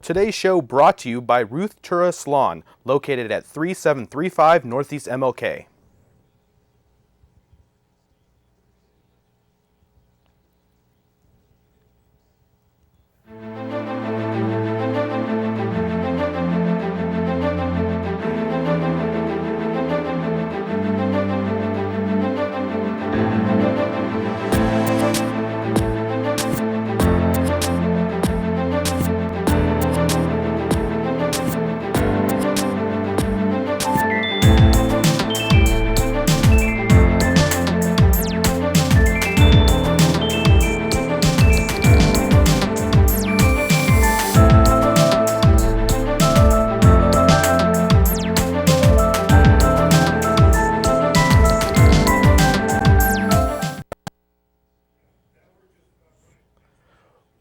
Today's show brought to you by Ruth Tura Salon, located at 3735 Northeast MLK.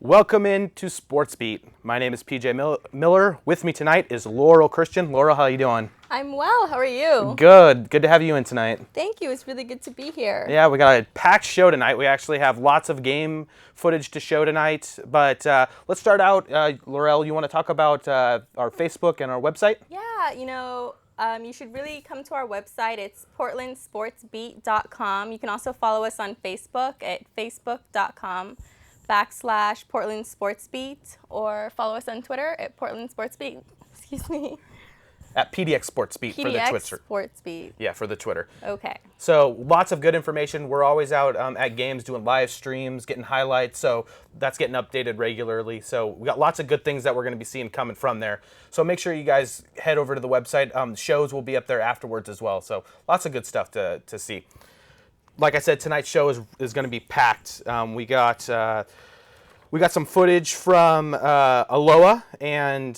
Welcome into SportsBeat. My name is PJ Miller. With me tonight is Laurel Christian. Laurel, how are you doing? I'm well. How are you? Good. Good to have you in tonight. Thank you. It's really good to be here. Yeah, we got a packed show tonight. We actually have lots of game footage to show tonight. But let's start out. Laurel, you want to talk about our Facebook and our website? Yeah, you should really come to our website. It's portlandsportsbeat.com. You can also follow us on Facebook at facebook.com/PortlandSportsBeat, or follow us on Twitter at PortlandSportsBeat. Excuse me. At PDX SportsBeat for the Twitter. SportsBeat. Yeah, for the Twitter. Okay. So lots of good information. We're always out at games doing live streams, getting highlights. So that's getting updated regularly. So we got lots of good things that we're going to be seeing coming from there. So make sure you guys head over to the website. Shows will be up there afterwards as well. So lots of good stuff to see. Like I said, tonight's show is going to be packed. We got some footage from Aloha and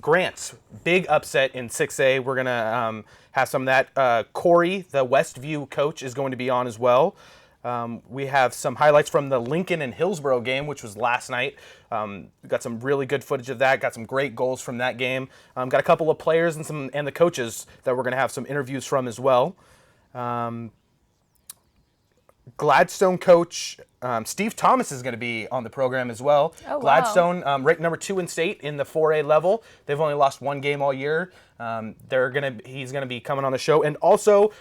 Grant's big upset in 6A. We're going to have some of that. Corey, the Westview coach, is going to be on as well. We have some highlights from the Lincoln and Hillsboro game, which was last night. Got some really good footage of that. Got some great goals from that game. Got a couple of players and the coaches that we're going to have some interviews from as well. Gladstone coach Steve Thomas is going to be on the program as well. Oh, wow. Gladstone, ranked number 2 in state in the 4A level. They've only lost one game all year. He's going to be coming on the show. And also,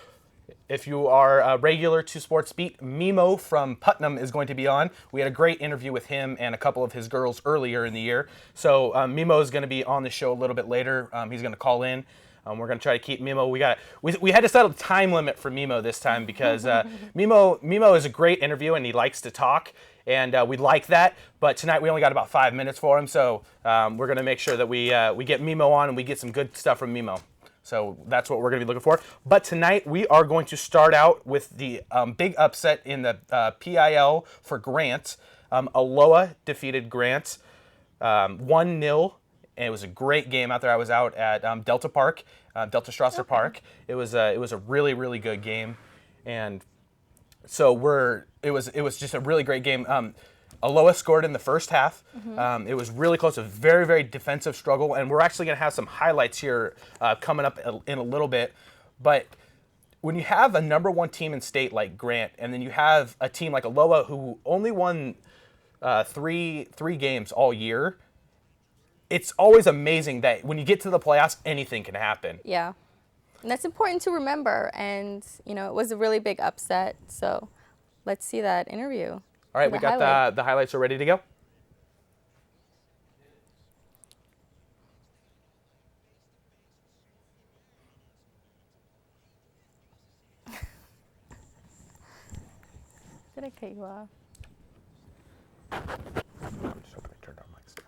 if you are a regular to SportsBeat, Mimo from Putnam is going to be on. We had a great interview with him and a couple of his girls earlier in the year. So Mimo is going to be on the show a little bit later. He's going to call in. We're going to try to keep Mimo. We had to set a time limit for Mimo this time because Mimo is a great interview and he likes to talk, and we like that. But tonight we only got about 5 minutes for him, so we're going to make sure that we get Mimo on and we get some good stuff from Mimo. So that's what we're going to be looking for. But tonight we are going to start out with the big upset in the PIL for Grant. Aloha defeated Grant 1-0. And it was a great game out there. I was out at Delta Park, Strasser Park. It was a really, really good game, and so it was just a really great game. Aloha scored in the first half. Mm-hmm. It was really close, a very, very defensive struggle, and we're actually going to have some highlights here coming up in a little bit. But when you have a number 1 team in state like Grant, and then you have a team like Aloha who only won three games all year, it's always amazing that when you get to the playoffs, anything can happen. Yeah. And that's important to remember. And, it was a really big upset. So let's see that interview. All right, we got the highlights are ready to go. Did I cut you off? I'm just hoping I turned our mics down.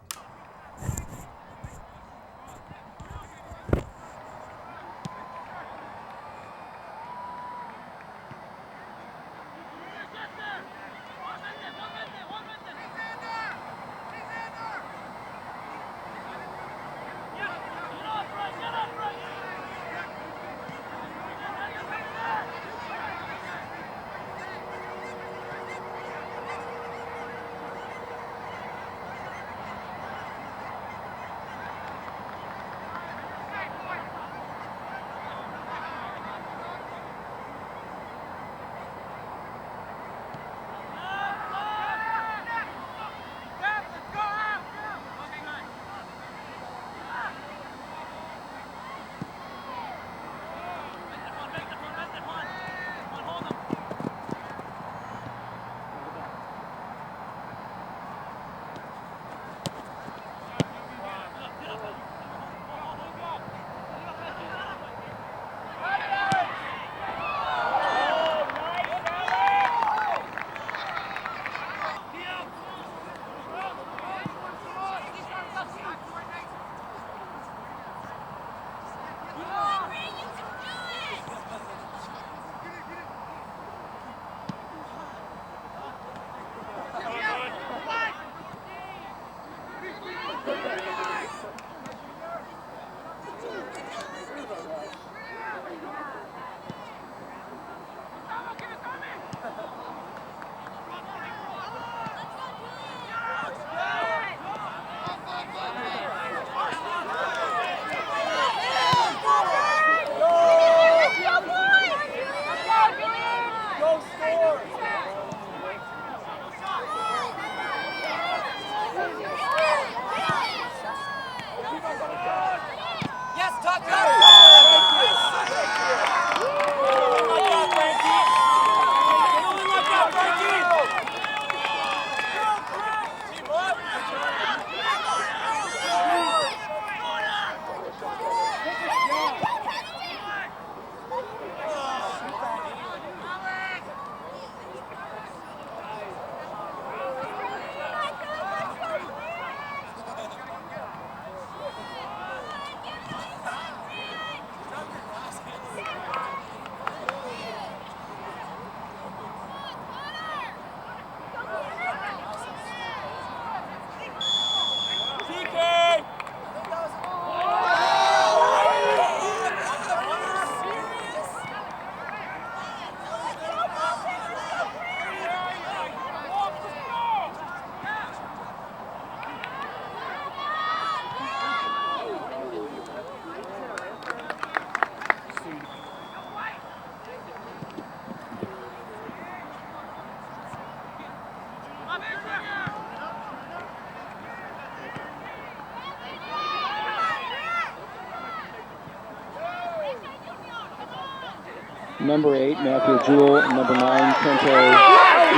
Number 8, Matthew Jewell, and number 9, Kento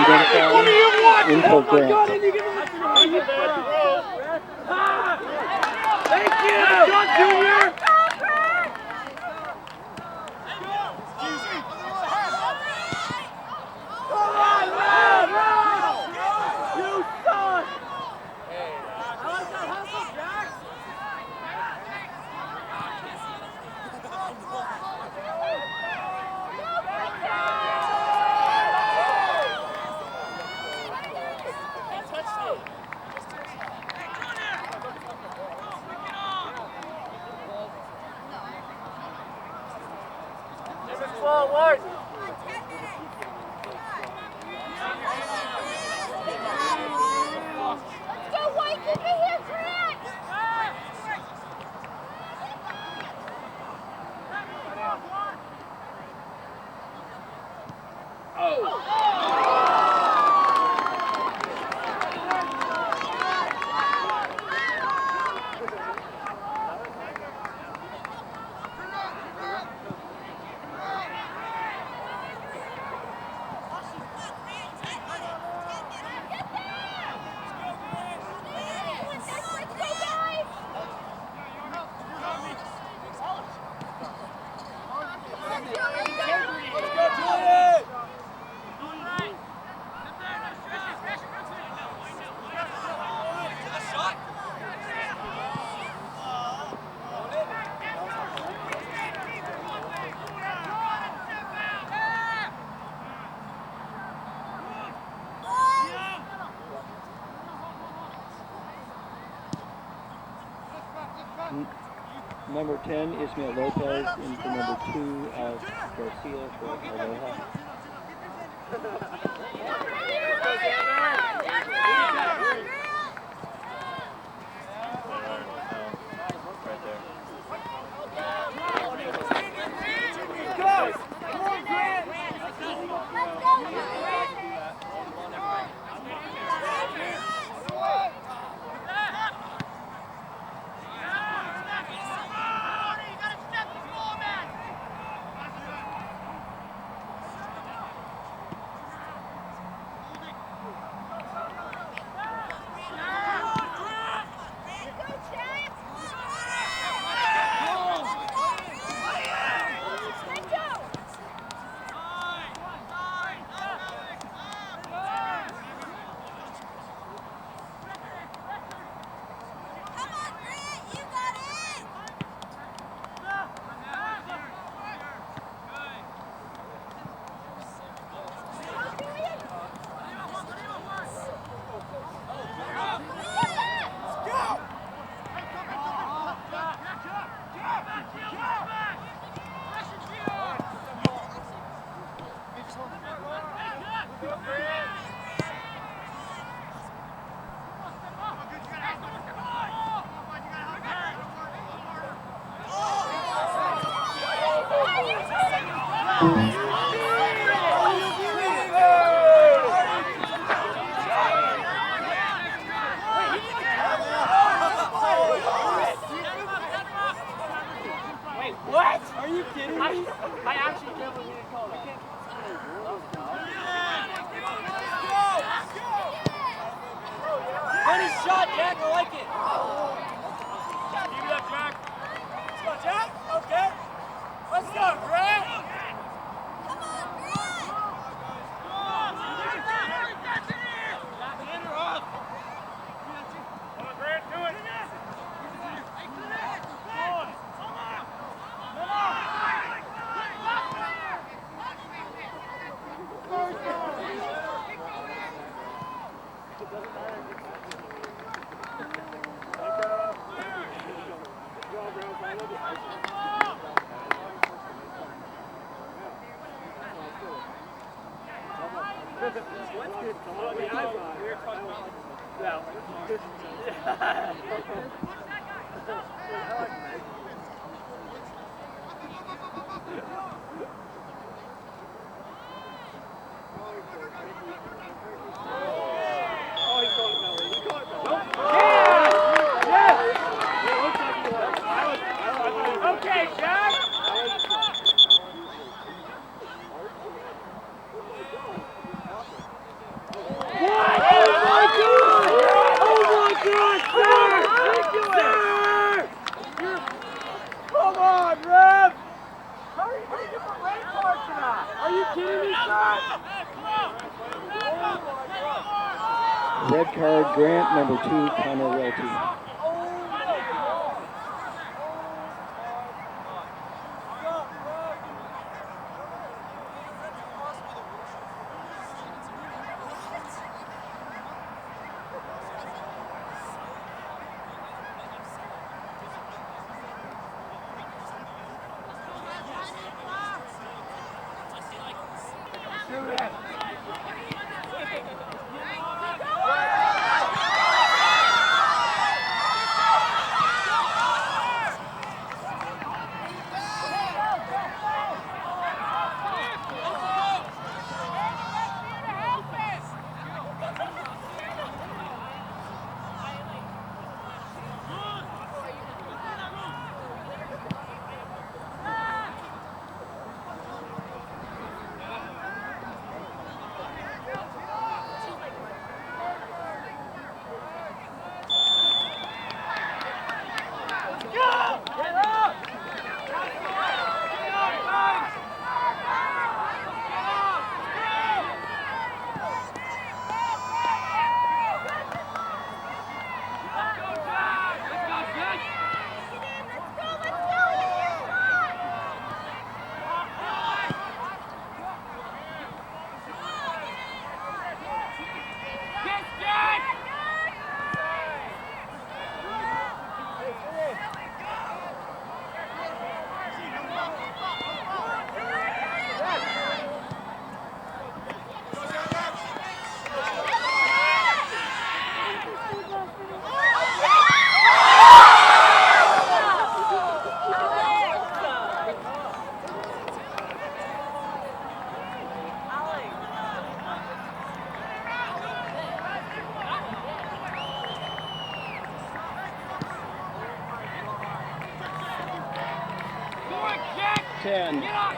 Udenfa, info grant. Thank you! Good, Junior! You suck! I like that hustle, Jack! Forward! Let's go, White! Keep it here, Grant! Number 10, Ismael Lopez, and for number 2, Alex Garcia for Aloha. What? Are you kidding me? I actually can't believe you didn't call that. Funny shot, Jack. I like it. Keep it up, Jack. Let's go, Jack. Okay. Let's go, Grant. Come on, Grant. In or off? Come on, Grant. Do it. Grant, number 2, Connor Welty. Ten, 9, 8,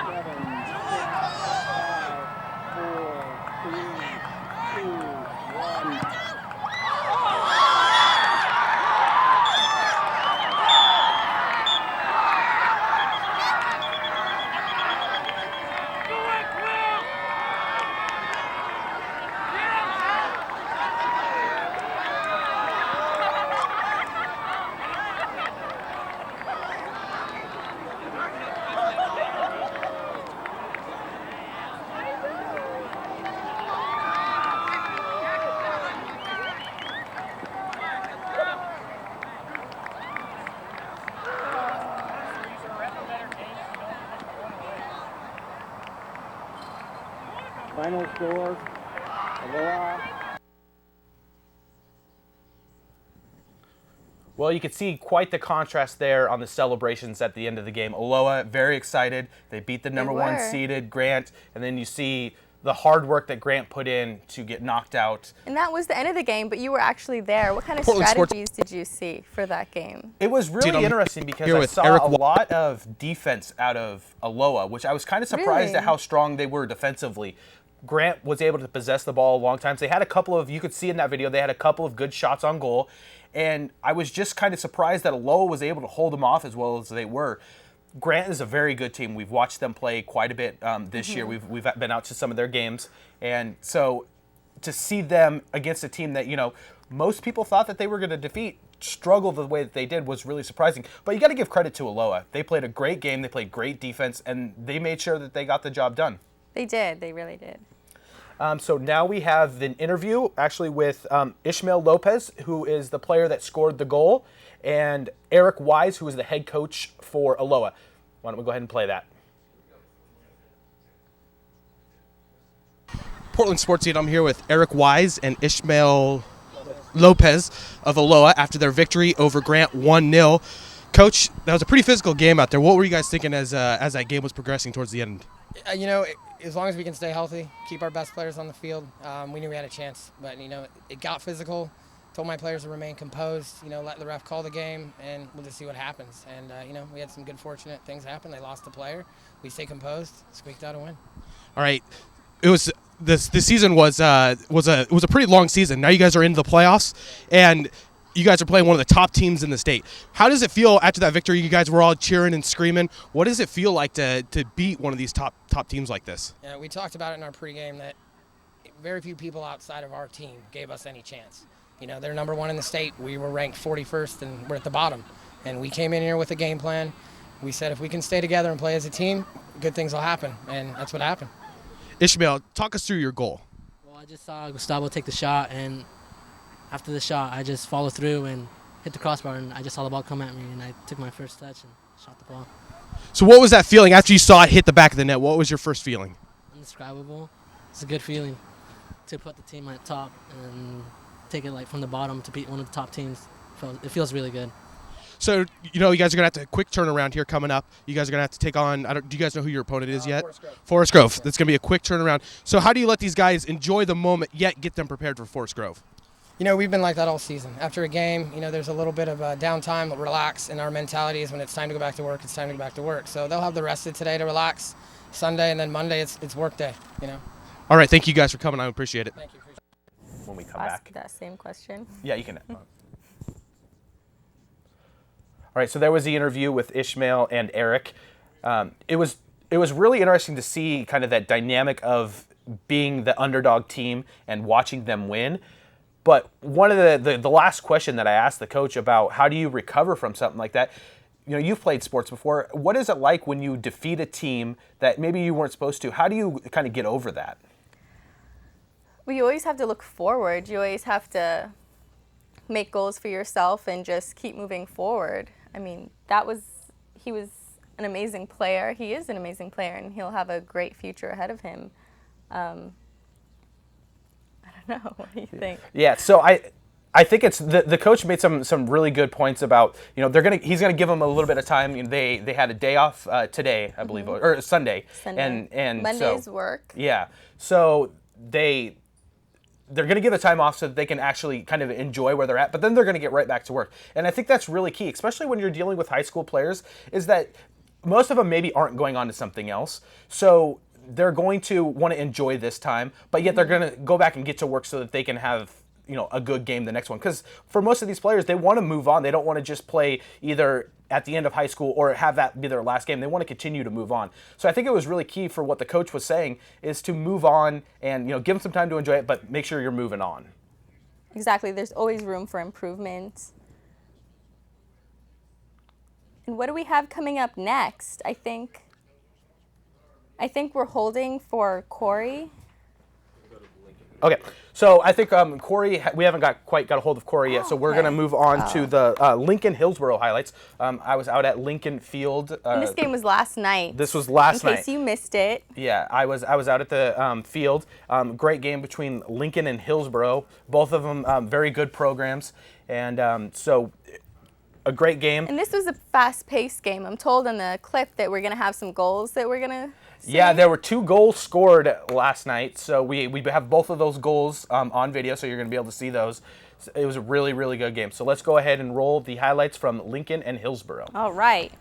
7, 6, 5, 4, 3, 2, 1. Final score, Aloha. Well, you could see quite the contrast there on the celebrations at the end of the game. Aloha, very excited. They beat the number 1 seeded Grant, and then you see the hard work that Grant put in to get knocked out. And that was the end of the game, but you were actually there. What kind of Portland strategies did you see for that game? It was really interesting because I saw a lot of defense out of Aloha, which I was kind of surprised at how strong they were defensively. Grant was able to possess the ball a long time. So they had a couple of, you could see in that video, they had a couple of good shots on goal. And I was just kind of surprised that Aloha was able to hold them off as well as they were. Grant is a very good team. We've watched them play quite a bit this year. We've been out to some of their games. And so to see them against a team that, you know, most people thought that they were going to defeat, struggle the way that they did was really surprising. But you got to give credit to Aloha. They played a great game. They played great defense, and they made sure that they got the job done. They did. They really did. So now we have an interview actually with Ishmael Lopez, who is the player that scored the goal, and Eric Wise, who is the head coach for Aloha. Why don't we go ahead and play that? Portland SportsBeat. I'm here with Eric Wise and Ishmael Lopez of Aloha after their victory over Grant 1-0. Coach, that was a pretty physical game out there. What were you guys thinking as that game was progressing towards the end? You know, as long as we can stay healthy, keep our best players on the field, we knew we had a chance. But, you know, it got physical. Told my players to remain composed, you know, let the ref call the game, and we'll just see what happens. And, you know, we had some good fortunate things happen. They lost the player. We stayed composed, squeaked out a win. All right. It was this season was a pretty long season. Now you guys are into the playoffs, and you guys are playing one of the top teams in the state. How does it feel after that victory? You guys were all cheering and screaming. What does it feel like to beat one of these top teams like this? Yeah, we talked about it in our pregame that very few people outside of our team gave us any chance. You know, they're number 1 in the state. We were ranked 41st, and we're at the bottom. And we came in here with a game plan. We said if we can stay together and play as a team, good things will happen, and that's what happened. Ishmael, talk us through your goal. Well, I just saw Gustavo take the shot, and after the shot, I just followed through and hit the crossbar, and I just saw the ball come at me, and I took my first touch and shot the ball. So what was that feeling after you saw it hit the back of the net? What was your first feeling? Indescribable. It's a good feeling to put the team at top and take it like from the bottom to beat one of the top teams. It feels really good. So, you know, you guys are going to have to quick turnaround here coming up. You guys are going to have to take on, do you guys know who your opponent is yet? Forest Grove. That's going to be a quick turnaround. So how do you let these guys enjoy the moment yet get them prepared for Forest Grove? You know, we've been like that all season. After a game, you know, there's a little bit of downtime, relax, and our mentality is when it's time to go back to work, it's time to go back to work. So they'll have the rest of today to relax. Sunday and then Monday, it's work day, you know. All right, thank you guys for coming. I appreciate it. Thank you. When we come Ask back. that same question. Yeah, you can. All right, so there was the interview with Ishmael and Eric. It was really interesting to see kind of that dynamic of being the underdog team and watching them win. But one of the last question that I asked the coach about how do you recover from something like that, you know, you've played sports before. What is it like when you defeat a team that maybe you weren't supposed to? How do you kind of get over that? Well, you always have to look forward. You always have to make goals for yourself and just keep moving forward. I mean, he was an amazing player. He is an amazing player, and he'll have a great future ahead of him. I don't know. What do you think? Yeah, so I think it's the coach made some really good points about, you know, he's gonna give them a little bit of time. You know, they had a day off today, I believe, or Sunday. And Monday's so, work. Yeah, so they're going to give the time off so that they can actually kind of enjoy where they're at, but then they're going to get right back to work. And I think that's really key, especially when you're dealing with high school players, is that most of them maybe aren't going on to something else. So they're going to want to enjoy this time, but yet they're going to go back and get to work so that they can have, you know, a good game the next one. Because for most of these players, they want to move on. They don't want to just play either at the end of high school or have that be their last game. They want to continue to move on. So I think it was really key for what the coach was saying is to move on and, you know, give them some time to enjoy it, but make sure you're moving on. Exactly. There's always room for improvement. And what do we have coming up next? I think we're holding for Corey. Okay, so I think Corey, we haven't quite got a hold of Corey yet, so we're going to move on to the Lincoln Hillsboro highlights. I was out at Lincoln Field. And this game was last night. This was last night. In case you missed it. Yeah, I was out at the field. Great game between Lincoln and Hillsboro. See of them very good programs, and so a great game. And this was a fast-paced game. I'm told in the clip that we're going to have some goals that we're going to see. Yeah, there were 2 goals scored last night, so we have both of those goals on video, so you're going to be able to see those. It was a really, really good game. So let's go ahead and roll the highlights from Lincoln and Hillsboro. All right.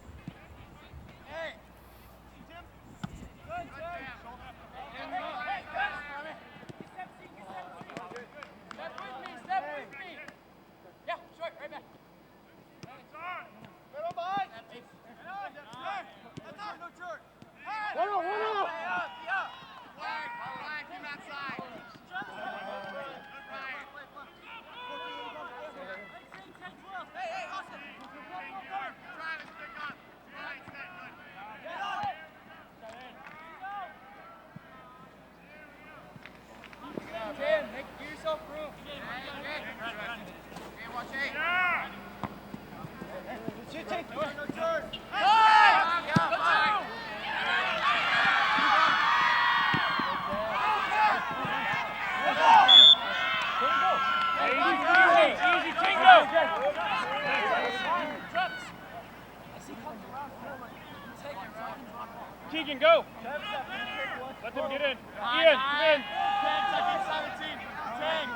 Keegan, go! Let them get in. Ian, come in. 10 seconds, 17. 10.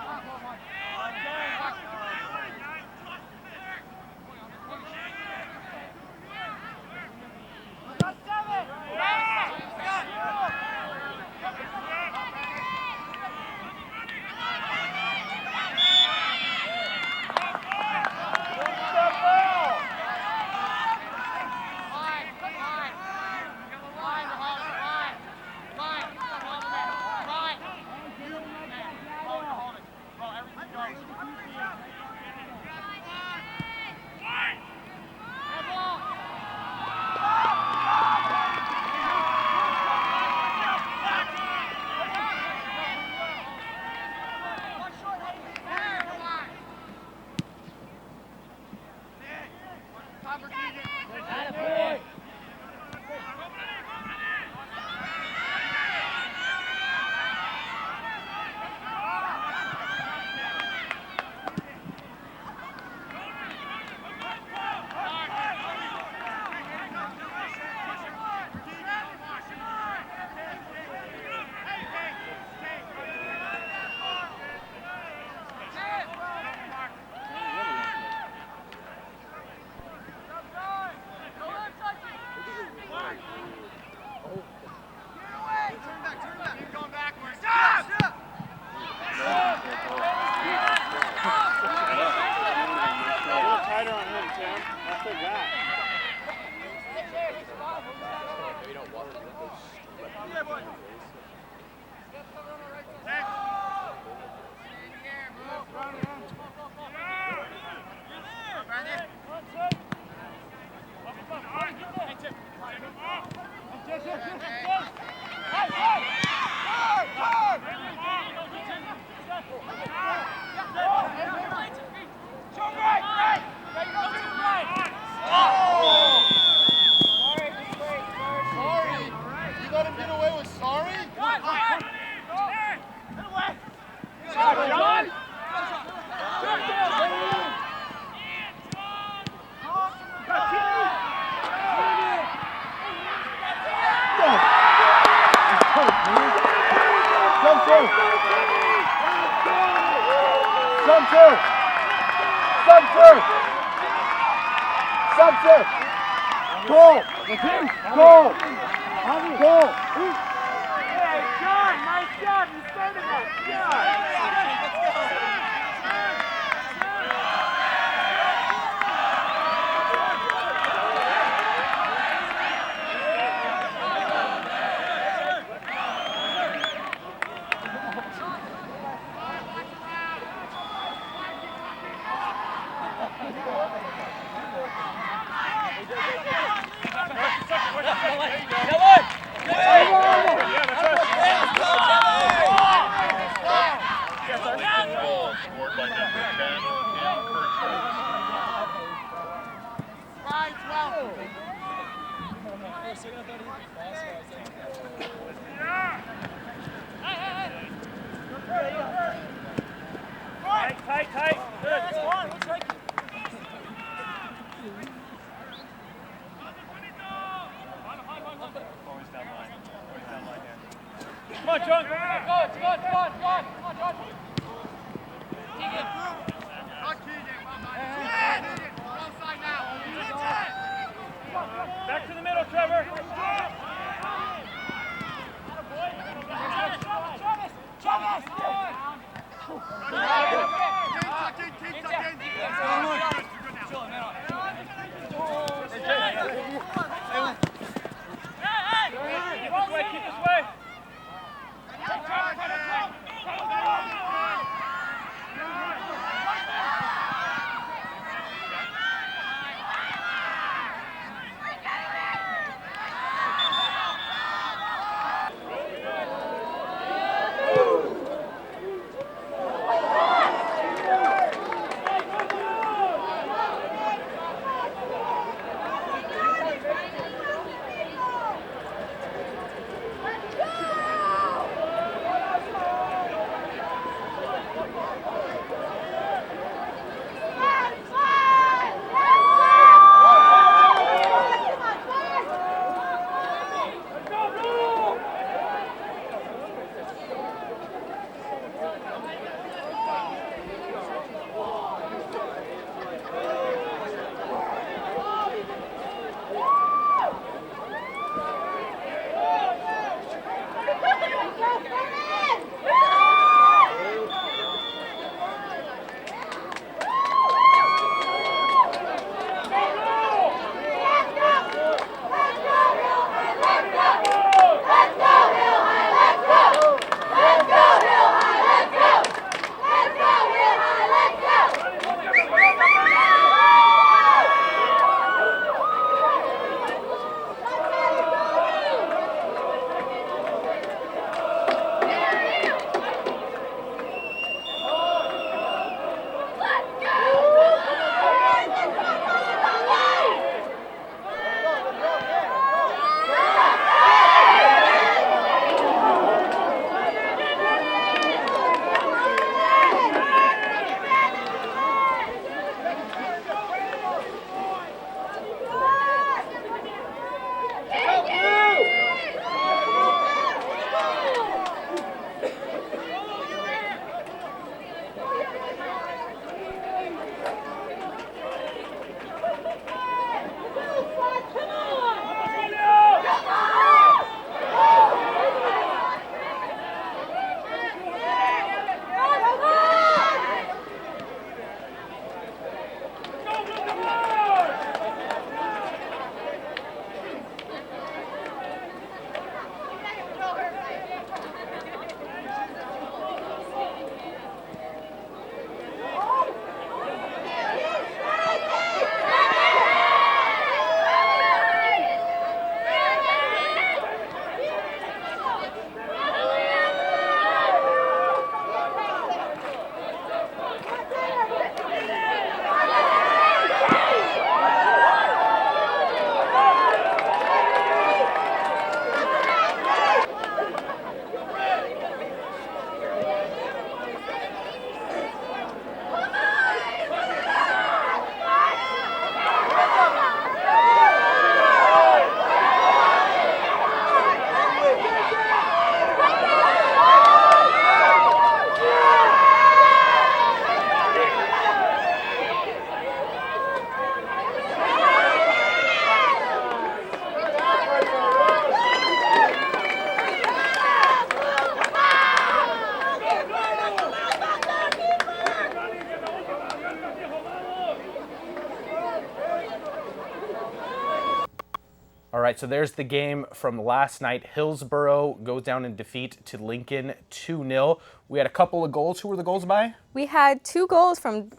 right, so there's the game from last night. Hillsboro goes down in defeat to Lincoln 2-0. We had a couple of goals. Who were the goals by? We had one goal from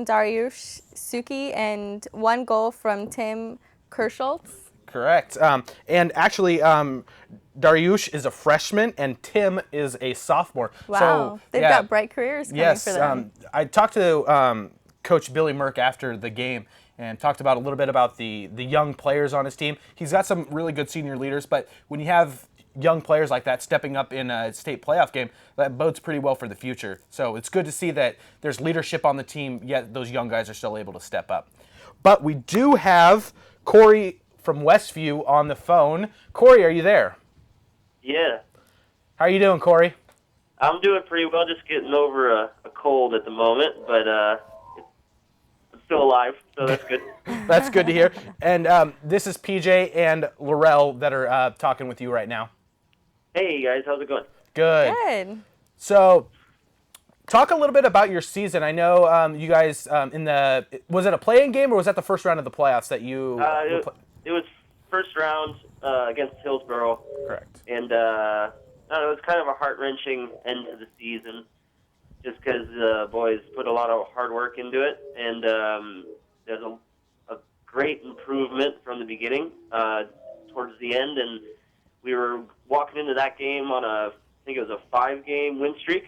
Dariush Suki and one goal from Tim Kerschultz. Correct. And actually, Dariush is a freshman and Tim is a sophomore. Wow, So, they've yeah, got bright careers coming yes, for them. I talked to Coach Billy Merck after the game and talked about a little bit about the young players on his team. He's got some really good senior leaders, but when you have young players like that stepping up in a state playoff game, that bodes pretty well for the future. So it's good to see that there's leadership on the team, yet those young guys are still able to step up. But we do have Corey from Westview on the phone. Corey, are you there? Yeah, How are you doing, Corey? I'm doing pretty well. Just getting over a cold at the moment, but I'm still alive, so that's good. That's good to hear. And this is PJ and Laurel that are talking with you right now. Hey guys, how's it going? Good. Good. So, talk a little bit about your season. I know you guys was it a play-in game or was that the first round of the playoffs that you? It was first round against Hillsboro. Correct. And it was kind of a heart-wrenching end to the season, just because the boys put a lot of hard work into it, and there's a great improvement from the beginning towards the end, and we were walking into that game on I think it was a 5-game win streak.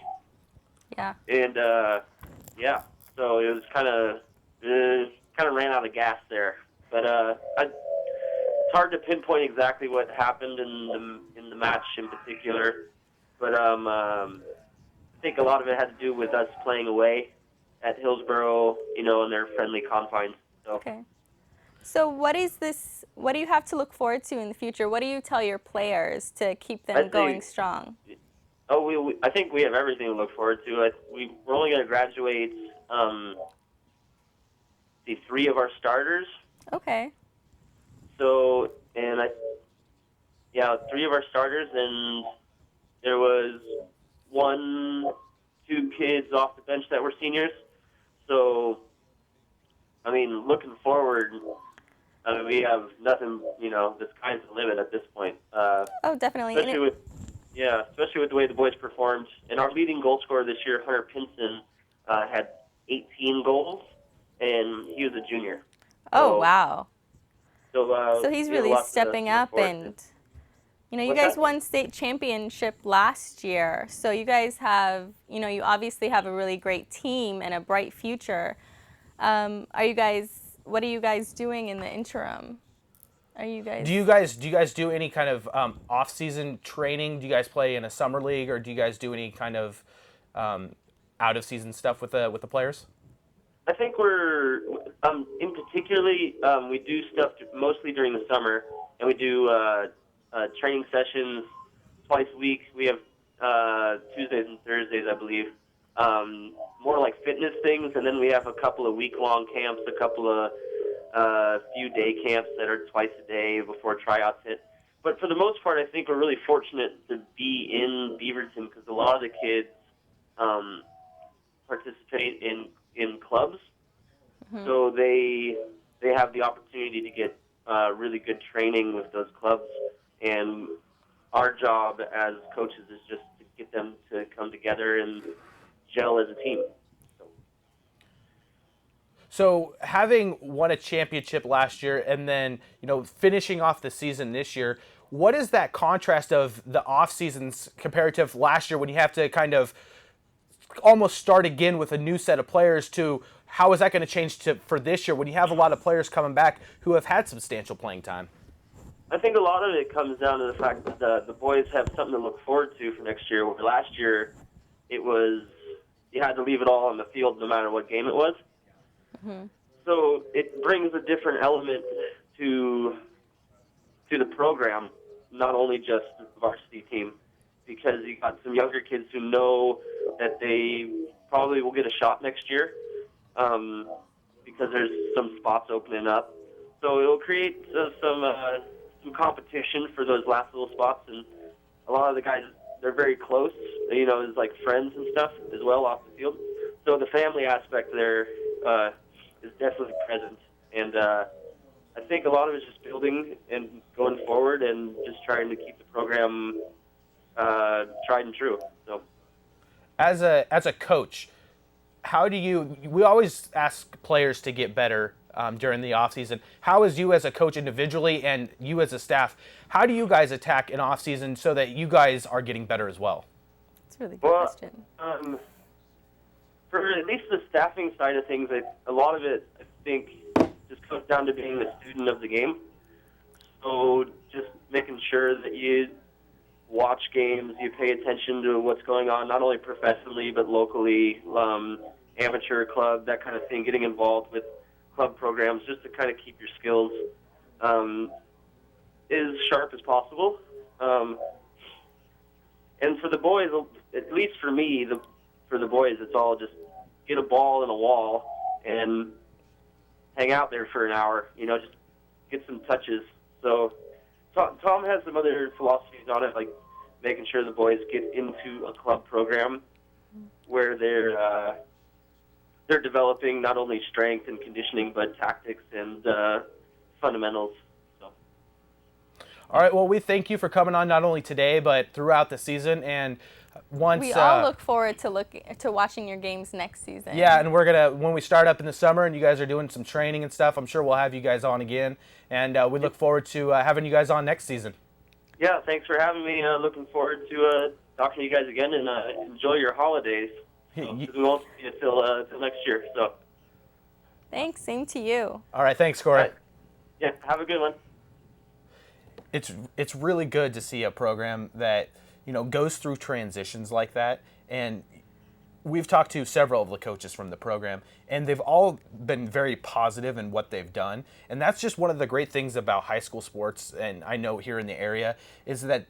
Yeah. And yeah, so it was kind of ran out of gas there. But it's hard to pinpoint exactly what happened in the match in particular. But I think a lot of it had to do with us playing away at Hillsboro, in their friendly confines. So. Okay. So what do you have to look forward to in the future? What do you tell your players to keep them going strong? Oh, I think we have everything to look forward to. We're only going to graduate the 3 of our starters. Okay. So, 3 of our starters, and there was 2 kids off the bench that were seniors. So, looking forward, we have nothing, the sky's the limit at this point. Oh, definitely. Especially with the way the boys performed. And our leading goal scorer this year, Hunter Pinson, had 18 goals, and he was a junior. Oh, wow. So he's really stepping up, and you guys won state championship last year. So you guys have, you obviously have a really great team and a bright future. What are you guys doing in the interim? Do you guys do any kind of off-season training? Do you guys play in a summer league, or do you guys do any kind of out-of-season stuff with the players? I think we're in particularly we do stuff mostly during the summer, and we do training sessions twice a week. We have Tuesdays and Thursdays, I believe. More like fitness things, and then we have a couple of week-long camps, a couple of few day camps that are twice a day before tryouts hit. But for the most part, I think we're really fortunate to be in Beaverton because a lot of the kids participate in clubs, so they have the opportunity to get really good training with those clubs, and our job as coaches is just to get them to come together and gel as a team. So having won a championship last year and then, finishing off the season this year, what is that contrast of the off seasons comparative last year when you have to kind of almost start again with a new set of players to how is that going to change for this year when you have a lot of players coming back who have had substantial playing time? I think a lot of it comes down to the fact that the boys have something to look forward to for next year. Where last year, it was you had to leave it all on the field no matter what game it was. Mm-hmm. So it brings a different element to the program, not only just the varsity team, because you got some younger kids who know that they probably will get a shot next year because there's some spots opening up. So it'll create some competition for those last little spots, and a lot of the guys, they're very close, it's like friends and stuff as well off the field. So the family aspect there is definitely present, and I think a lot of it's just building and going forward and just trying to keep the program tried and true. So, As a coach, how do you? We always ask players to get better during the offseason. How is you as a coach individually and you as a staff? How do you guys attack an offseason so that you guys are getting better as well? That's a really good question. For at least the staffing side of things, a lot of it, I think, just comes down to being a student of the game. So just making sure that you watch games, you pay attention to what's going on, not only professionally but locally, amateur club, that kind of thing, getting involved with club programs just to kind of keep your skills as sharp as possible. And for the boys, at least for me, for the boys, it's all just get a ball in a wall and hang out there for an hour, just get some touches. So Tom has some other philosophies on it, like making sure the boys get into a club program where they're developing not only strength and conditioning, but tactics and fundamentals. So. All right. Well, we thank you for coming on not only today but throughout the season. And once we all look forward to watching your games next season. Yeah, and we're gonna when we start up in the summer and you guys are doing some training and stuff, I'm sure we'll have you guys on again. And we look forward to having you guys on next season. Yeah, thanks for having me. Looking forward to talking to you guys again, and enjoy your holidays. We won't see you till next year. So. Thanks. Same to you. All right. Thanks, Corey. Right. Yeah. Have a good one. It's really good to see a program that goes through transitions like that, and we've talked to several of the coaches from the program, and they've all been very positive in what they've done. And that's just one of the great things about high school sports, and I know here in the area, is that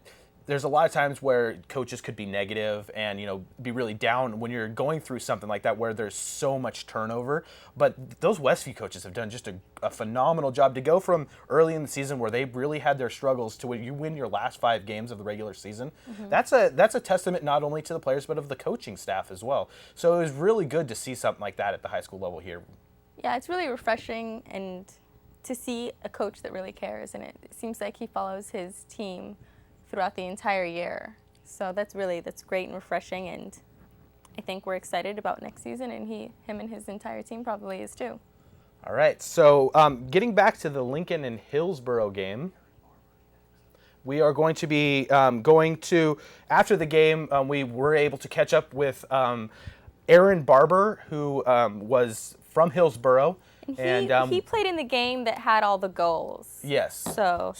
there's a lot of times where coaches could be negative and be really down when you're going through something like that where there's so much turnover. But those Westview coaches have done just a phenomenal job to go from early in the season where they really had their struggles to when you win your last 5 games of the regular season. Mm-hmm. That's a testament not only to the players but of the coaching staff as well. So it was really good to see something like that at the high school level here. Yeah, it's really refreshing and to see a coach that really cares, and it seems like he follows his team throughout the entire year. So that's great and refreshing, and I think we're excited about next season, and him and his entire team probably is too. All right, so getting back to the Lincoln and Hillsboro game, we are going to be after the game, we were able to catch up with Aaron Barber, who was from Hillsboro. And he played in the game that had all the goals. Yes. So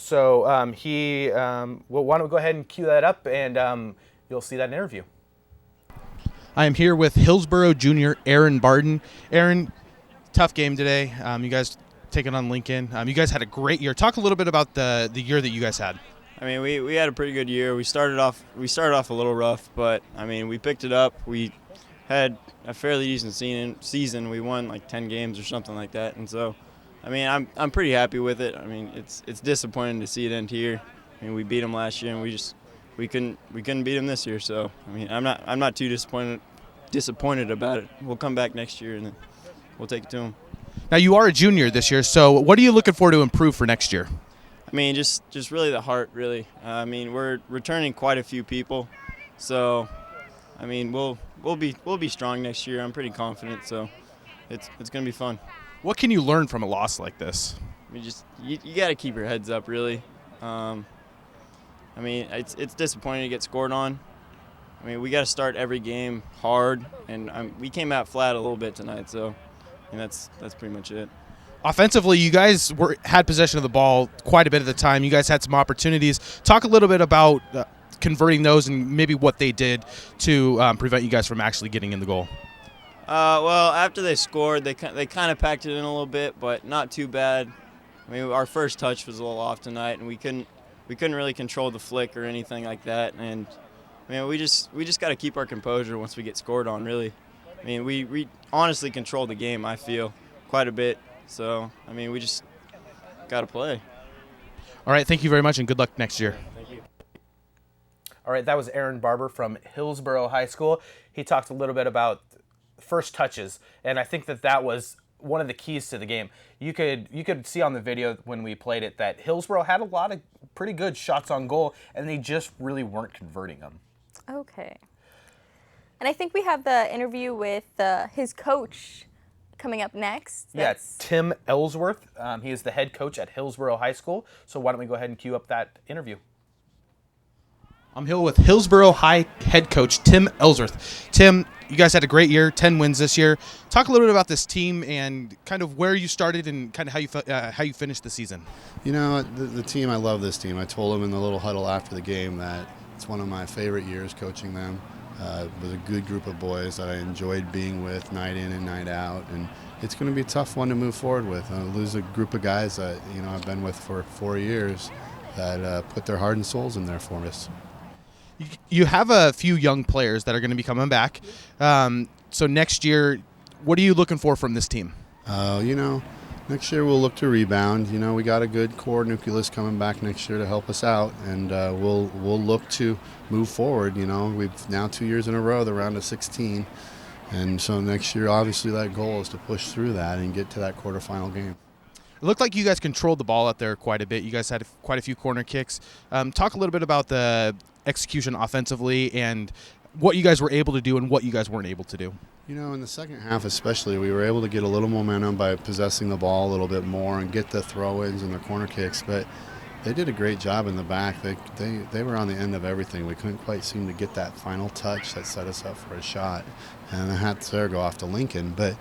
he well, why don't we go ahead and cue that up, and you'll see that in interview. I am here with Hillsboro junior Aaron Barden. Aaron, tough game today. You guys taking on Lincoln. You guys had a great year. Talk a little bit about the year that you guys had. I mean, we had a pretty good year. We started off a little rough, but I mean, we picked it up. We had a fairly decent season. We won like 10 games or something like that, and so, I mean, I'm pretty happy with it. I mean, it's disappointing to see it end here. I mean, we beat them last year, and we couldn't beat them this year. So, I mean, I'm not too disappointed about it. We'll come back next year, and then we'll take it to them. Now, you are a junior this year, so what are you looking for to improve for next year? I mean, just really the heart, really. I mean, we're returning quite a few people, so, I mean, we'll be strong next year. I'm pretty confident, so it's gonna be fun. What can you learn from a loss like this? I mean, you got to keep your heads up, really. I mean, it's disappointing to get scored on. I mean, we got to start every game hard, and we came out flat a little bit tonight, so I mean, that's pretty much it. Offensively, you guys had possession of the ball quite a bit of the time. You guys had some opportunities. Talk a little bit about converting those and maybe what they did to prevent you guys from actually getting in the goal. Well, after they scored, they kind of packed it in a little bit, but not too bad. I mean, our first touch was a little off tonight, and we couldn't really control the flick or anything like that. And I mean, we just got to keep our composure once we get scored on. Really, I mean, we honestly controlled the game. I feel quite a bit. So I mean, we just got to play. All right, thank you very much, and good luck next year. Thank you. All right, that was Aaron Barber from Hillsboro High School. He talked a little bit about first touches, and I think that was one of the keys to the game. You could see on the video when we played it that Hillsboro had a lot of pretty good shots on goal, and they just really weren't converting them. Okay. And I think we have the interview with his coach coming up next. Yes, yeah, Tim Ellsworth. He is the head coach at Hillsboro High School. So why don't we go ahead and cue up that interview? I'm here with Hillsboro High head coach Tim Ellsworth. Tim, you guys had a great year, 10 wins this year. Talk a little bit about this team and kind of where you started and kind of how you finished the season. You know, the team, I love this team. I told them in the little huddle after the game that it's one of my favorite years coaching them. It was a good group of boys that I enjoyed being with night in and night out, and it's going to be a tough one to move forward with. Lose a group of guys that I've been with for 4 years that put their heart and souls in there for us. You have a few young players that are going to be coming back. So next year, what are you looking for from this team? Next year we'll look to rebound. We got a good core nucleus coming back next year to help us out, and we'll look to move forward. We've now 2 years in a row the round of 16, and so next year obviously that goal is to push through that and get to that quarterfinal game. It looked like you guys controlled the ball out there quite a bit. You guys had quite a few corner kicks. Talk a little bit about the execution offensively and what you guys were able to do and what you guys weren't able to do. In the second half especially, we were able to get a little momentum by possessing the ball a little bit more and get the throw-ins and the corner kicks, but they did a great job in the back. They were on the end of everything. We couldn't quite seem to get that final touch that set us up for a shot, and the hats there go off to Lincoln. But,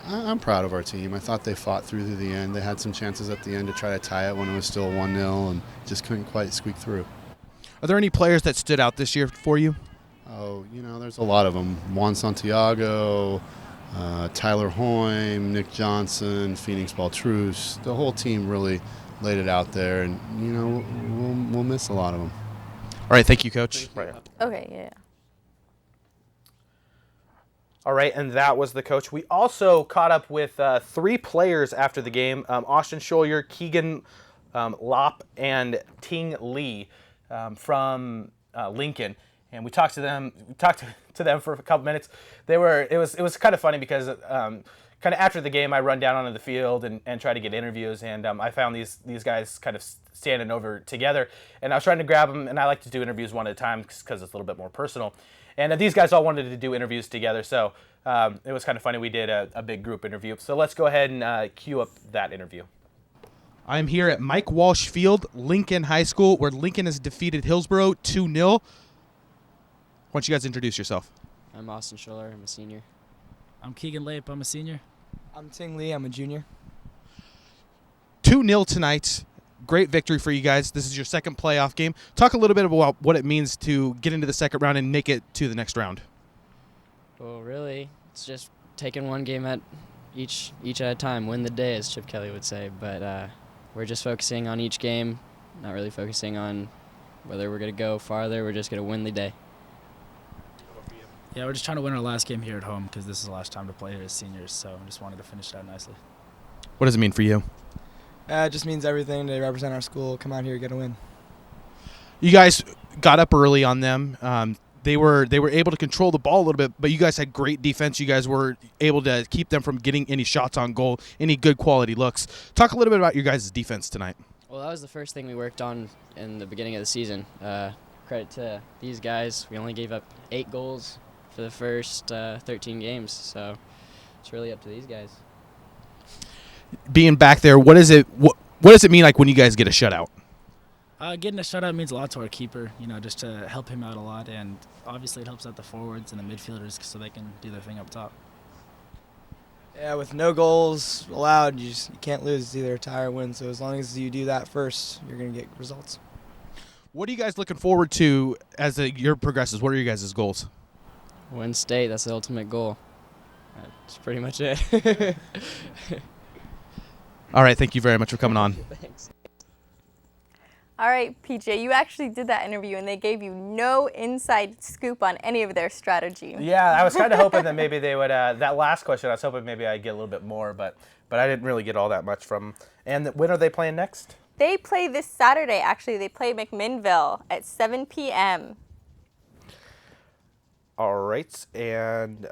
I'm proud of our team. I thought they fought through to the end. They had some chances at the end to try to tie it when it was still 1-0 and just couldn't quite squeak through. Are there any players that stood out this year for you? Oh, there's a lot of them. Juan Santiago, Tyler Hoym, Nick Johnson, Phoenix Baltrus. The whole team really laid it out there, and, we'll miss a lot of them. All right, thank you, Coach. Right. Okay, yeah. All right, and that was the coach. We also caught up with 3 players after the game, Austin Scholier, Keegan, Lape, and Ting Lee from Lincoln. And we talked to them. For a couple minutes. It was kind of funny because kind of after the game, I run down onto the field and try to get interviews, and I found these guys kind of standing over together, and I was trying to grab them, and I like to do interviews one at a time because it's a little bit more personal. And these guys all wanted to do interviews together, so it was kind of funny. We did a big group interview. So let's go ahead and cue up that interview. I'm here at Mike Walsh Field, Lincoln High School, where Lincoln has defeated Hillsboro 2-0. Why don't you guys introduce yourself? I'm Austin Scholier. I'm a senior. I'm Keegan Lape. I'm a senior. I'm Ting Lee. I'm a junior. 2-0 tonight. Great victory for you guys. This is your second playoff game. Talk a little bit about what it means to get into the second round and make it to the next round. Well, really, it's just taking one game at each at a time. Win the day, as Chip Kelly would say. But we're just focusing on each game, not really focusing on whether we're going to go farther. We're just going to win the day. Yeah, we're just trying to win our last game here at home because this is the last time to play here as seniors, so I just wanted to finish that nicely. What does it mean for you? It just means everything. They represent our school. Come out here, get a win. You guys got up early on them. They were able to control the ball a little bit, but you guys had great defense. You guys were able to keep them from getting any shots on goal, any good quality looks. Talk a little bit about your guys' defense tonight. Well, that was the first thing we worked on in the beginning of the season. Credit to these guys. We only gave up 8 goals for the first 13 games, so it's really up to these guys. Being back there, what does it mean like when you guys get a shutout? Getting a shutout means a lot to our keeper, just to help him out a lot, and obviously it helps out the forwards and the midfielders so they can do their thing up top. Yeah, with no goals allowed, you can't lose. It's either a tie or win, so as long as you do that first, you're going to get results. What are you guys looking forward to as the year progresses? What are your guys' goals? Win state, that's the ultimate goal. That's pretty much it. All right, thank you very much for coming on. Thanks. All right, PJ, you actually did that interview, and they gave you no inside scoop on any of their strategy. Yeah, I was kind of hoping that maybe they would, that last question, I was hoping maybe I'd get a little bit more, but I didn't really get all that much from them. And when are they playing next? They play this Saturday, actually. They play McMinnville at 7 p.m. All right, and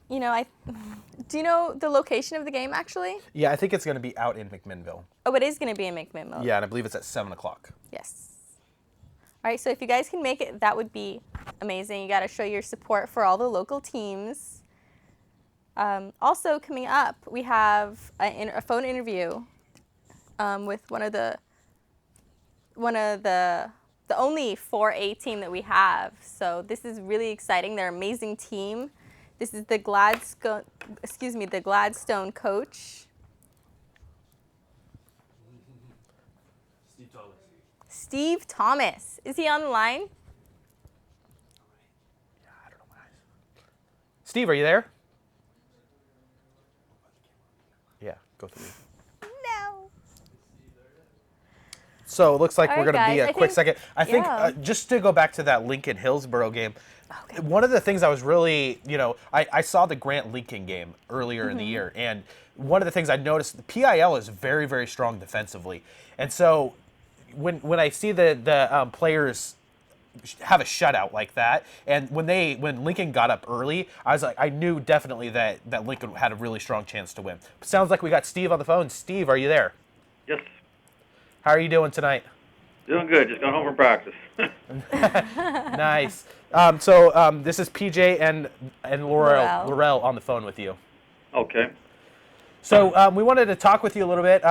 You know, do you know the location of the game actually? Yeah, I think it's going to be out in McMinnville. Oh, it is going to be in McMinnville. Yeah, and I believe it's at 7 o'clock. Yes. All right, so if you guys can make it, that would be amazing. You got to show your support for all the local teams. Also, coming up, we have a phone interview with one of the only 4A team that we have. So this is really exciting. They're an amazing team. This is the Gladstone coach. Steve Thomas. Is he on the line? Steve, are you there? Yeah, go through. No. So it looks like All we're right, going to be guys, a quick second. I think yeah. just to go back to that Lincoln Hillsboro game, one of the things I was really, I saw the Grant Lincoln game earlier in the year, and one of the things I noticed, the PIL is very, very strong defensively. And so when I see the players have a shutout like that, and when Lincoln got up early, I knew definitely that Lincoln had a really strong chance to win. Sounds like we got Steve on the phone. Steve, are you there? Yes. How are you doing tonight? Doing good. Just got home from practice. Nice. So this is PJ and Laurel on the phone with you. Okay. So we wanted to talk with you a little bit.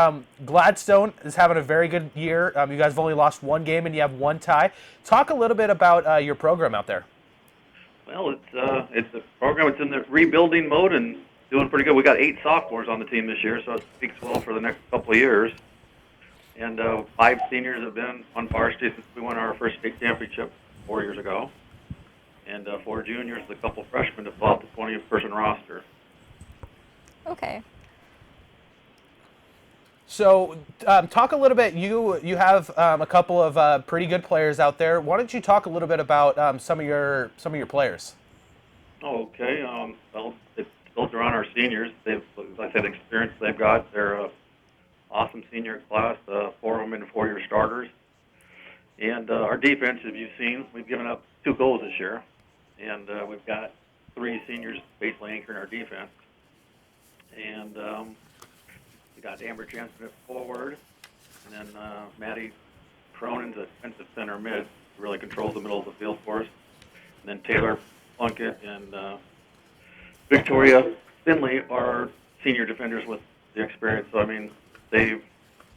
Gladstone is having a very good year. You guys have only lost one game and you have one tie. Talk a little bit about your program out there. Well, it's a program that's in the rebuilding mode and doing pretty good. We got 8 sophomores on the team this year, so it speaks well for the next couple of years. And 5 seniors have been on varsity since we won our first state championship 4 years ago. And 4 juniors, a couple freshmen have bought the 20-person roster. Okay. So talk a little bit. You have a couple of pretty good players out there. Why don't you talk a little bit about some of your players? Okay. Well, it's built around our seniors. They've, like I said, experience they've got. They're awesome senior class, 4 of them in 4-year starters. And our defense, as you've seen, we've given up 2 goals this year. And we've got 3 seniors basically anchoring our defense. And we got Amber Jensen at forward. And then Maddie Cronin's at defensive center mid, really controls the middle of the field for us. And then Taylor Plunkett and Victoria Finley are senior defenders with the experience. So, I mean, they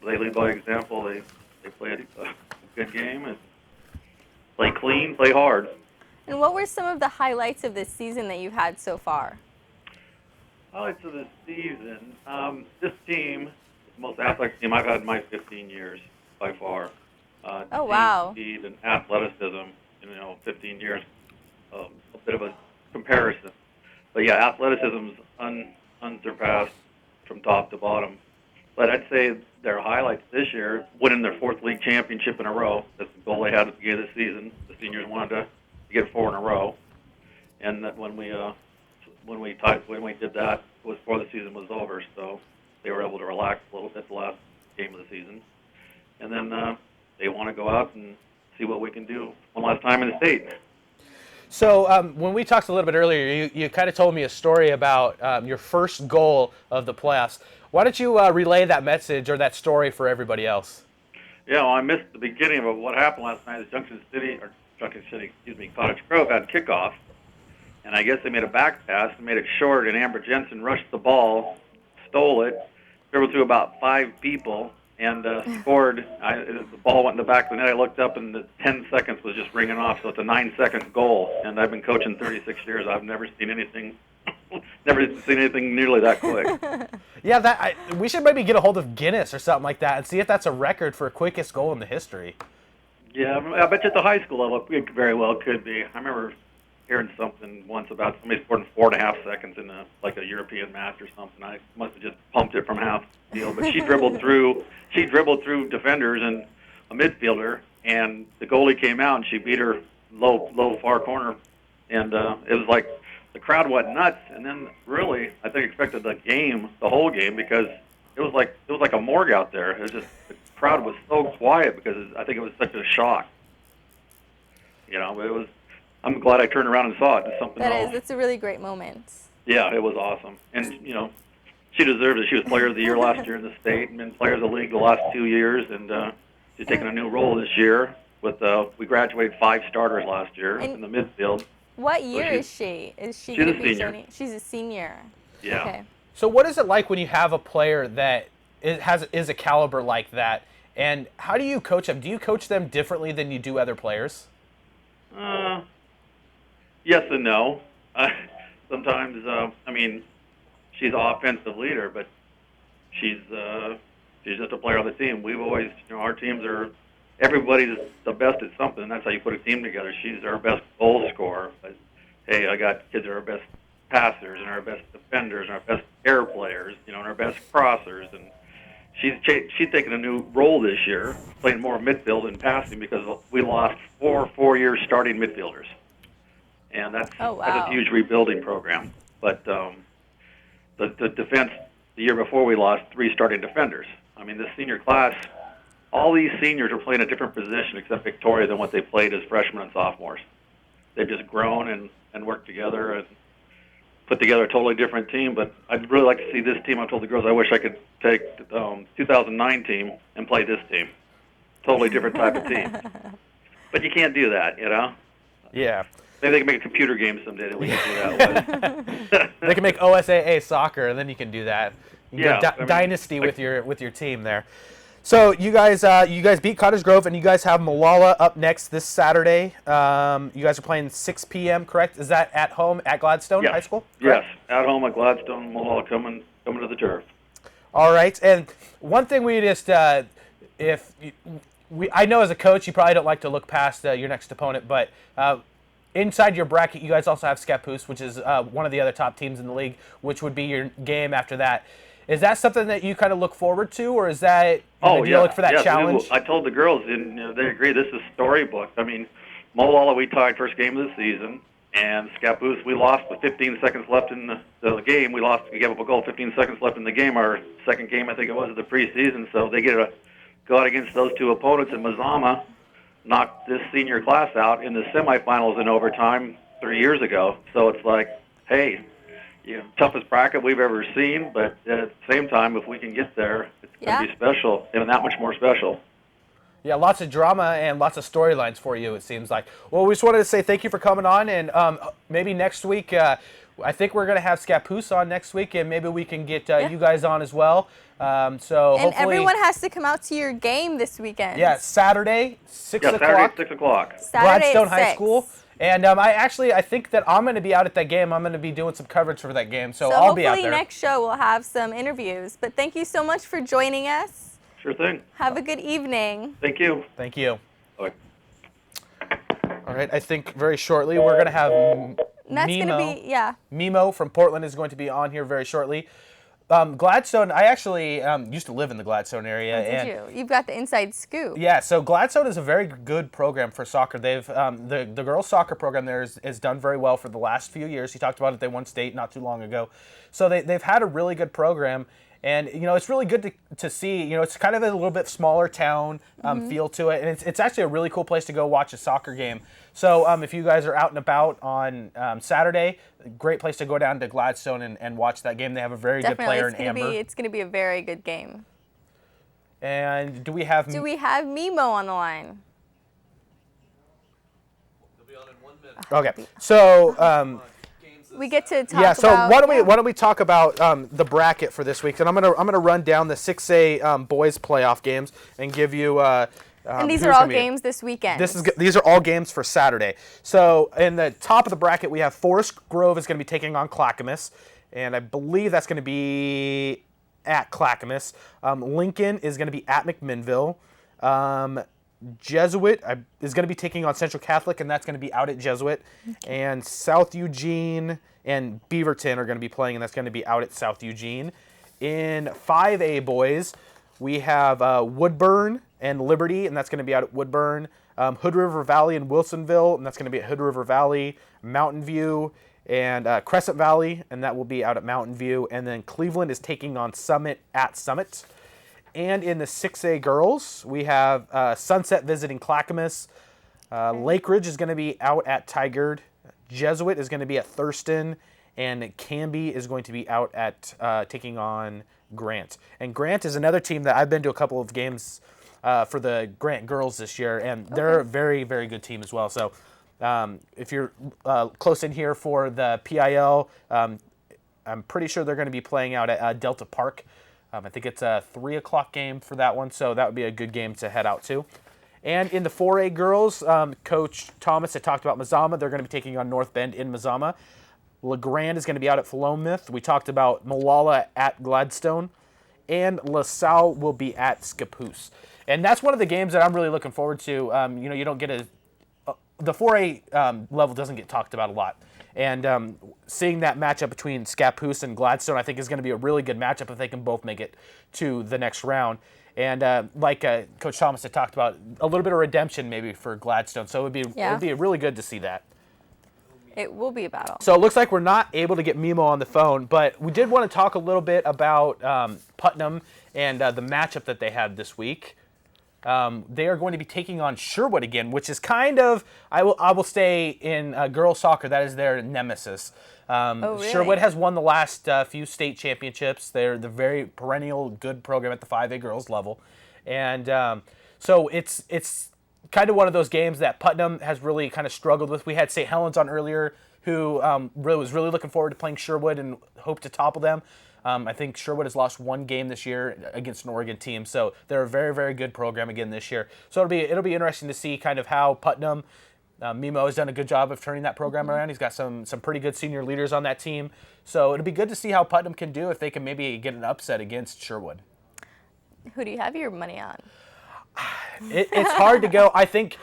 lead by example. They play a good game and play clean, play hard. And what were some of the highlights of this season that you've had so far? Highlights of this season. This team is the most athletic team I've had in my 15 years by far. Oh, wow. Speed and athleticism, 15 years, a bit of a comparison. But yeah, athleticism's unsurpassed from top to bottom. But I'd say their highlights this year, winning their 4th league championship in a row. That's the goal they had at the beginning of the season. The seniors wanted to get 4 in a row. And that when we did that, it was before the season was over, so they were able to relax a little bit the last game of the season. And then they want to go out and see what we can do one last time in the state. So when we talked a little bit earlier, you kind of told me a story about your first goal of the playoffs. Why don't you relay that message or that story for everybody else? Yeah, well, I missed the beginning of what happened last night. Cottage Grove had kickoff, and I guess they made a back pass and made it short, and Amber Jensen rushed the ball, stole it, dribbled through about 5 people, and scored. The ball went in the back of the net. I looked up, and the 10 seconds was just ringing off, so it's a 9-second goal. And I've been coaching 36 years. I've never seen anything nearly that quick. Yeah, we should maybe get a hold of Guinness or something like that and see if that's a record for quickest goal in the history. Yeah, I bet you at the high school level it very well could be. I remember hearing something once about somebody scored in 4.5 seconds in a European match or something. I must have just pumped it from half the field. But she dribbled through defenders and a midfielder, and the goalie came out and she beat her low far corner, and it was like the crowd went nuts. And then really, I think expected the whole game, because it was like a morgue out there. It was just the crowd was so quiet because I think it was such a shock. It was. I'm glad I turned around and saw it. It's something. It's a really great moment. Yeah, it was awesome. And, she deserved it. She was Player of the Year last year in the state and been Player of the League the last 2 years. And she's taking a new role this year. We graduated 5 starters last year in the midfield. What year is she? Is she she's gonna a be senior. joining? She's a senior. Yeah. Okay. So what is it like when you have a player that is a caliber like that? And how do you coach them? Do you coach them differently than you do other players? Yes and no. Sometimes, she's an offensive leader, but she's just a player on the team. We've always, our teams are, everybody's the best at something, and that's how you put a team together. She's our best goal scorer, but hey, I got kids that are our best passers and our best defenders and our best air players, and our best crossers, and she's taken a new role this year, playing more midfield and passing because we lost 4 4-year starting midfielders. And that's a huge rebuilding program. But the defense, the year before we lost 3 starting defenders. This senior class, all these seniors are playing a different position except Victoria than what they played as freshmen and sophomores. They've just grown and worked together and put together a totally different team. But I'd really like to see this team. I told the girls I wish I could take the 2009 team and play this team. Totally different type of team. But you can't do that, Yeah. Maybe they can make a computer game someday that we can do that with. They can make OSAA soccer, and then you can do that. You can Yeah, go dynasty with your team there. So you guys beat Cottage Grove, and you guys have Molalla up next this Saturday. You guys are playing 6 p.m. Correct? Is that at home at Gladstone High School? Yes, at home at Gladstone, Molalla coming to the turf. All right. And one thing we just I know as a coach you probably don't like to look past your next opponent, but inside your bracket, you guys also have Scappoose, which is one of the other top teams in the league, which would be your game after that. Is that something that you kind of look forward to, or is that do you look for that challenge? I told the girls, and they agree. This is storybook. Molalla we tied first game of the season, and Scappoose we lost with 15 seconds left in the game. We gave up a goal, 15 seconds left in the game. Our second game, I think it was, of the preseason. So they go out against those 2 opponents, and Mazama knocked this senior class out in the semifinals in overtime 3 years ago. So it's like, hey, toughest bracket we've ever seen, but at the same time, if we can get there, it's going to be special, and that much more special. Yeah, lots of drama and lots of storylines for you, it seems like. Well, we just wanted to say thank you for coming on, and maybe next week, I think we're going to have Scappoose on next week, and maybe we can get you guys on as well. And hopefully everyone has to come out to your game this weekend. Yeah, Saturday, 6 o'clock. Saturday, 6 o'clock. Gladstone High School. And I think that I'm going to be out at that game. I'm going to be doing some coverage for that game, so I'll be out there. Hopefully next show we'll have some interviews. But thank you so much for joining us. Sure thing. Have a good evening. Thank you. Thank you. Bye. All right, I think very shortly we're going to have Mimo from Portland is going to be on here very shortly. Gladstone, I actually used to live in the Gladstone area. Did you? You've got the inside scoop. Yeah, so Gladstone is a very good program for soccer. They've the girls' soccer program there is done very well for the last few years. He talked about it. They won state not too long ago. So they've had a really good program. And, it's really good to see, it's kind of a little bit smaller town feel to it. And it's actually a really cool place to go watch a soccer game. So if you guys are out and about on Saturday, great place to go down to Gladstone and watch that game. They have a very good player in Amber. It's going to be a very good game. And do we have Mimo on the line? He'll be on in 1 minute. Okay. So we get to talk so about, why don't we talk about the bracket for this week? And I'm gonna run down the 6A boys playoff games and give you. And these are all games this weekend. These are all games for Saturday. So in the top of the bracket, we have Forest Grove is going to be taking on Clackamas, and I believe that's going to be at Clackamas. Lincoln is going to be at McMinnville. Jesuit is going to be taking on Central Catholic, and that's going to be out at Jesuit. Okay. And South Eugene and Beaverton are going to be playing, and that's going to be out at South Eugene. In 5A boys, we have Woodburn and Liberty, and that's going to be out at Woodburn. Hood River Valley and Wilsonville, and that's going to be at Hood River Valley. Mountain View and Crescent Valley, and that will be out at Mountain View. And then Cleveland is taking on Summit at Summit. And in the 6A girls, we have Sunset visiting Clackamas. Lake Ridge is going to be out at Tigard. Jesuit is going to be at Thurston. and Canby is going to be out at taking on Grant. And Grant is another team that I've been to a couple of games for the Grant girls this year, and they're a very, very good team as well. So if you're close in here for the PIL, I'm pretty sure they're going to be playing out at Delta Park. I think it's a 3 o'clock game for that one, so that would be a good game to head out to. And in the 4A girls, Coach Thomas had talked about Mazama. They're going to be taking on North Bend in Mazama. LeGrand is going to be out at Philomath. We talked about Molalla at Gladstone. And LaSalle will be at Scappoose. And that's one of the games that I'm really looking forward to. You don't get the 4A level doesn't get talked about a lot. And seeing that matchup between Scappoose and Gladstone, I think is going to be a really good matchup if they can both make it to the next round. And like Coach Thomas had talked about, a little bit of redemption maybe for Gladstone. So it would be really good to see that. It will be a battle. So it looks like we're not able to get Mimo on the phone, but we did want to talk a little bit about Putnam and the matchup that they had this week. They are going to be taking on Sherwood again, which is kind of, I will say, in girls soccer, that is their nemesis. Really? Sherwood has won the last few state championships. They're the very perennial good program at the 5A girls level. And so it's kind of one of those games that Putnam has really kind of struggled with. We had St. Helens on earlier, who was really looking forward to playing Sherwood and hoped to topple them. I think Sherwood has lost one game this year against an Oregon team, so they're a very, very good program again this year. So it'll be interesting to see kind of how Putnam, Mimo has done a good job of turning that program around. He's got some pretty good senior leaders on that team, so it'll be good to see how Putnam can do if they can maybe get an upset against Sherwood. Who do you have your money on? It's hard to go. I think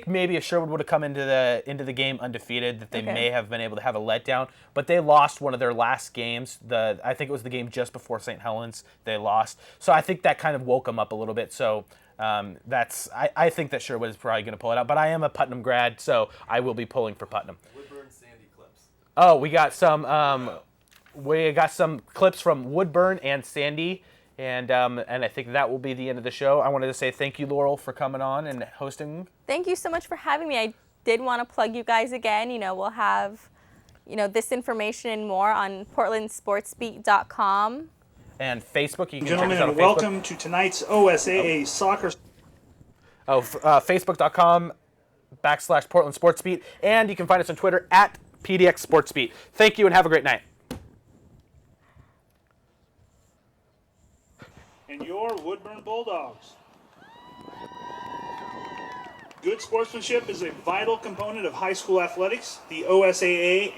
maybe if Sherwood would have come into the game undefeated, that they may have been able to have a letdown. But they lost one of their last games. I think it was the game just before St. Helens. They lost, so I think that kind of woke them up a little bit. So I think that Sherwood is probably going to pull it out. But I am a Putnam grad, so I will be pulling for Putnam. Woodburn Sandy clips. Oh, we got some clips from Woodburn and Sandy. And I think that will be the end of the show. I wanted to say thank you, Laurel, for coming on and hosting. Thank you so much for having me. I did want to plug you guys again. We'll have, this information and more on portlandsportsbeat.com. And Facebook. You can Gentlemen, check us out on and Facebook. welcome to tonight's OSAA soccer. Facebook.com/PortlandSportsBeat. And you can find us on Twitter at PDXSportsBeat. Thank you and have a great night. And your Woodburn Bulldogs. Good sportsmanship is a vital component of high school athletics. The OSAA